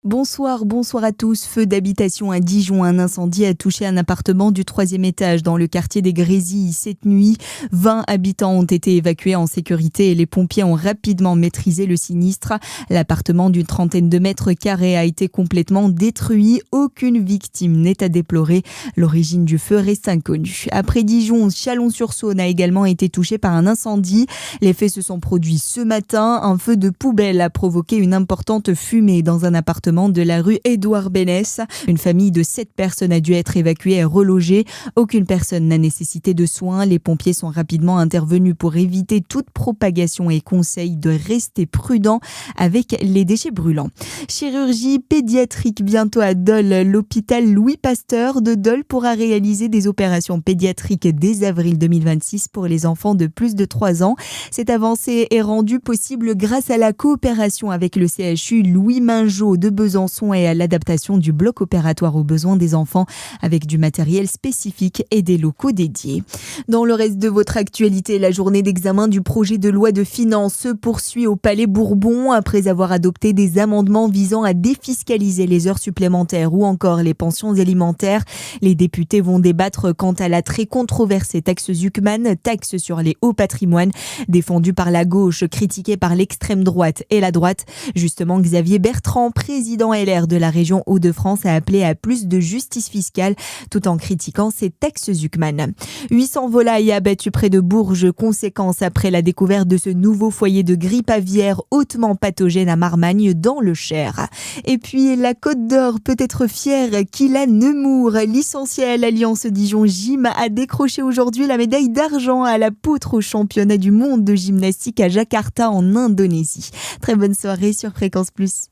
Bonsoir à tous. Feu d'habitation à Dijon. Un incendie a touché un appartement du 3e étage dans le quartier des Grésilles. Cette nuit, 20 habitants ont été évacués en sécurité et les pompiers ont rapidement maîtrisé le sinistre. L'appartement d'une trentaine de mètres carrés a été complètement détruit. Aucune victime n'est à déplorer. L'origine du feu reste inconnue. Après Dijon, Chalon-sur-Saône a également été touché par un incendie. Les faits se sont produits ce matin. Un feu de poubelle a provoqué une importante fumée dans un appartement de la rue Édouard Bénès. Une famille de 7 personnes a dû être évacuée et relogée. Aucune personne n'a nécessité de soins. Les pompiers sont rapidement intervenus pour éviter toute propagation et conseillent de rester prudents avec les déchets brûlants. Chirurgie pédiatrique bientôt à Dole. L'hôpital Louis Pasteur de Dole pourra réaliser des opérations pédiatriques dès avril 2026 pour les enfants de plus de 3 ans. Cette avancée est rendue possible grâce à la coopération avec le CHU Louis Mingeot de Besançon et à l'adaptation du bloc opératoire aux besoins des enfants avec du matériel spécifique et des locaux dédiés. Dans le reste de votre actualité, la journée d'examen du projet de loi de finances se poursuit au Palais Bourbon après avoir adopté des amendements visant à défiscaliser les heures supplémentaires ou encore les pensions alimentaires. Les députés vont débattre quant à la très controversée taxe Zuckman, taxe sur les hauts patrimoines, défendue par la gauche, critiquée par l'extrême droite et la droite. Justement, Xavier Bertrand, président LR de la région Hauts-de-France, a appelé à plus de justice fiscale tout en critiquant ces taxes Zuckman. 800 volailles abattues près de Bourges, conséquence après la découverte de ce nouveau foyer de grippe aviaire hautement pathogène à Marmagne dans le Cher. Et puis la Côte d'Or peut être fière qu'Ilan Nemours, licenciée à l'Alliance Dijon Gym, a décroché aujourd'hui la médaille d'argent à la poutre au championnat du monde de gymnastique à Jakarta en Indonésie. Très bonne soirée sur Fréquence Plus.